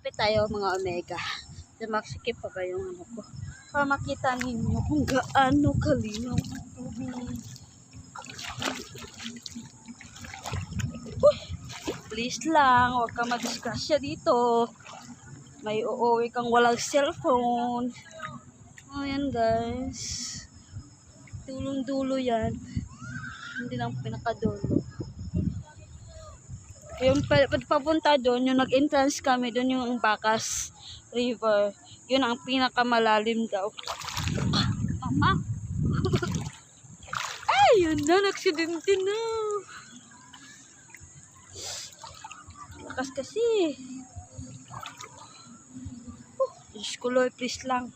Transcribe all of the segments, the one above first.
Kapit tayo mga Omega. Maksikip pa ba yung ano ko? Para makita ninyo kung gaano kalinaw ang tubig. Uy, please lang, huwag ka madisgrasya dito. May uuwi kang walang cellphone. Ayan guys. Dulong-dulo yan. Hindi lang pinakadulo. Yung papunta doon, yung nag-entrance kami, doon yung Bacas River. Yun ang pinakamalalim daw. Mama! Ay, yun na, nagsidente na. Lakas kasi. Diyos ko, Lord, please lang.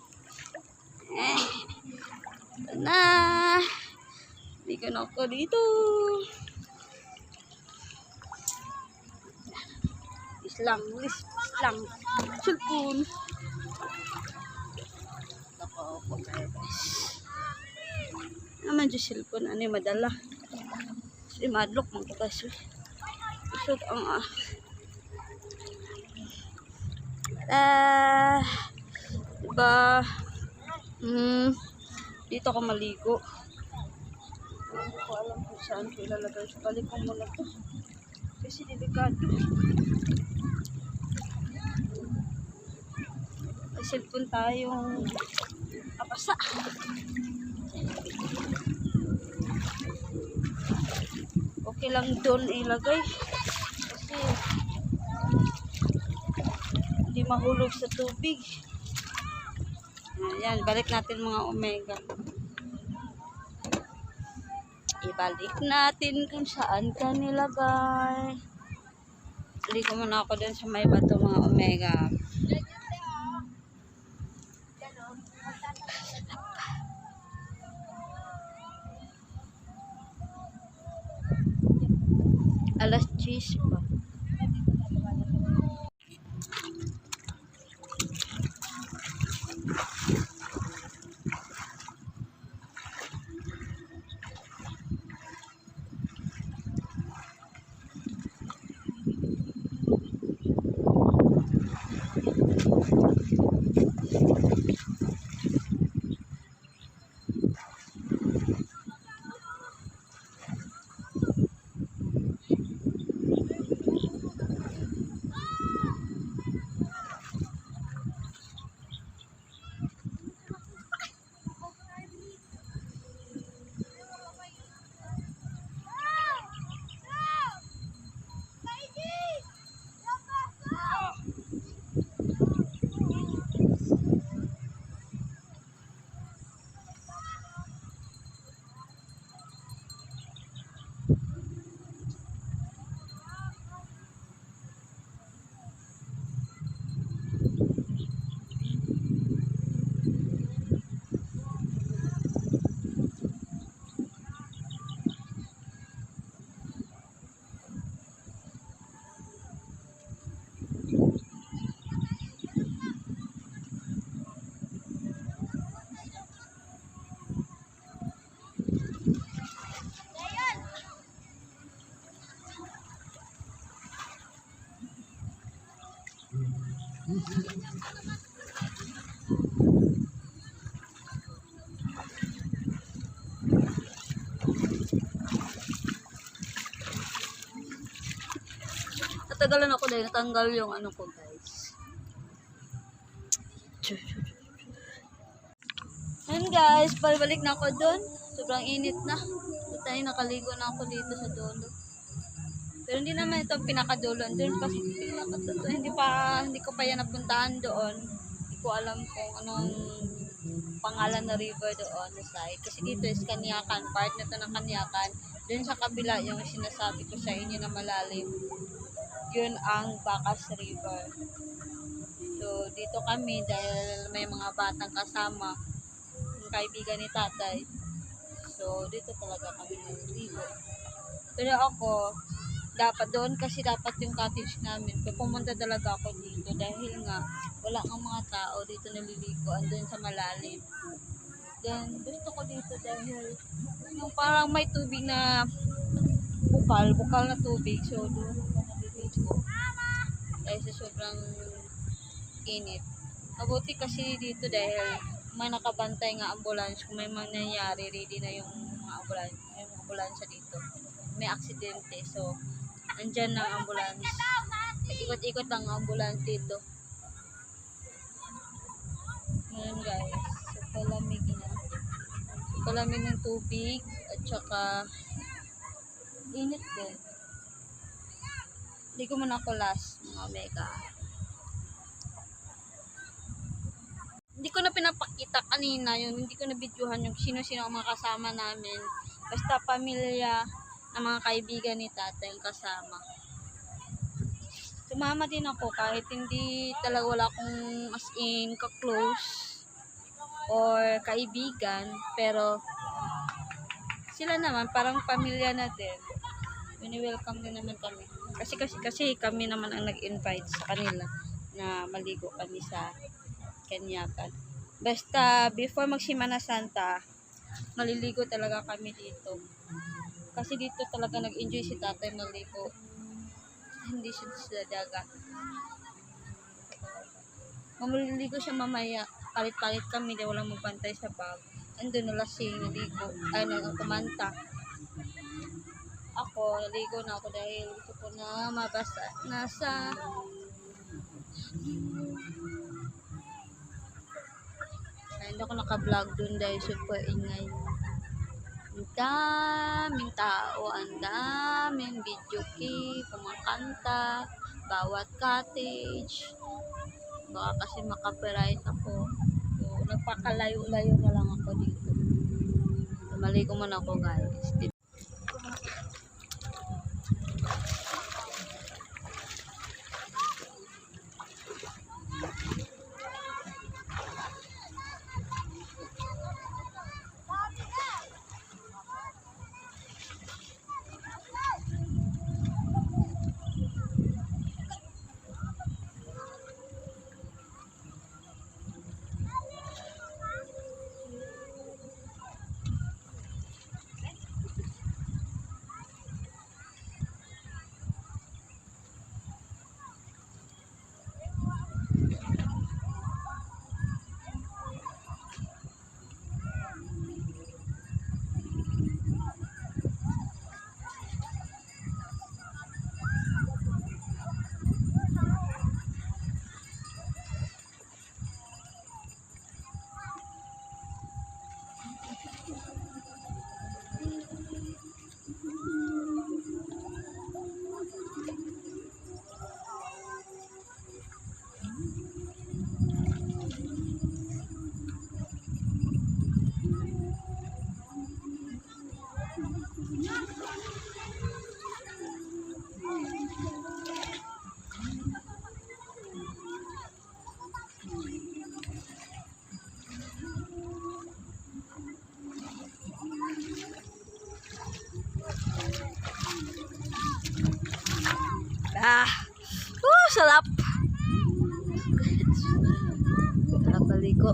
Ito na. Hindi ka na ako dito. Please lang. Cellphone. Ako guys. Naman yung cellphone, ano yung madala. Kasi madlock mga guys. Isod ang diba? Dito ako maligo. Hindi ko alam kung saan ko ilalagay. So, balik ko muna to. Kasi delikado. May cellphone tayong kapasa. Okay lang doon ilagay. Kasi hindi mahulog sa tubig. Ayan, balik natin mga Omega. Ibalik natin kung saan ka nilagay. Ligo muna ako dun sa may bato mga Omega. Alas 10 pa. Natagalan ako dahil natanggal yung ano ko guys. Ayan guys, pabalik na ako doon. Sobrang init na. So tayo nakaligo na ako dito sa dulo. Pero hindi naman ito ang pinakadulo. Doon kasi hindi ko pa yan napuntahan doon. Hindi ko alam kung anong pangalan na river doon na side. Kasi dito is Kanyakan. Part na ito ng Kanyakan. Doon sa kabila yung sinasabi ko sa inyo na malalim. Yun ang Bacas River. So, dito kami dahil may mga batang kasama. Yung kaibigan ni tatay. So, dito talaga kami naligo. Pero ako, dapat doon kasi dapat yung cottage namin. Pero pumunta talaga ako dito dahil nga wala nga mga tao dito naliligo. Andun sa malalim. Then, gusto ko dito dahil yung parang may tubig na bukal na tubig. So, doon ako naliligo. Dahil sa sobrang init. Mabuti kasi dito dahil may nakabantay nga ambulance. Kung may mangyayari, ready na yung mga ambulansya dito. May aksidente. So, andyan na ang ambulance. Ikot-ikot ang ambulance dito. Ngayon guys, so palamig na. Palamig ng tubig at saka init din. Hindi ko muna ako last mga mega. Hindi ko na pinapakita kanina yun. Hindi ko na videohan yung sino-sino ang mga kasama namin. Basta pamilya ng mga kaibigan ni tatay ang kasama. Sumama din ako kahit hindi talaga wala akong as in ka-close or kaibigan. Pero sila naman parang pamilya na din. Wini-welcome din naman kami. Kasi kami naman ang nag-invite sa kanila na maligo kami sa Kanyakan. Basta before magsimana Santa, maliligo talaga kami dito. Kasi dito talaga nag-enjoy si tatay maligo. Hindi siya sa dagat. Maliligo siya mamaya. Palit-palit kami dahil walang magbantay sa bag. Andun na lasing, naligo. Ay, kumanta. Ako, naligo na ako dahil gusto ko na mabasa. Nasa hindi ako naka-vlog dun dahil super ingay. Ang daming tao, ang daming video key, kumakanta, bawat cottage. Baka kasi makapiright ako. So, nagpakalayo-layo na lang ako dito. Maligo muna ako guys. Sarap. Sarap baligo.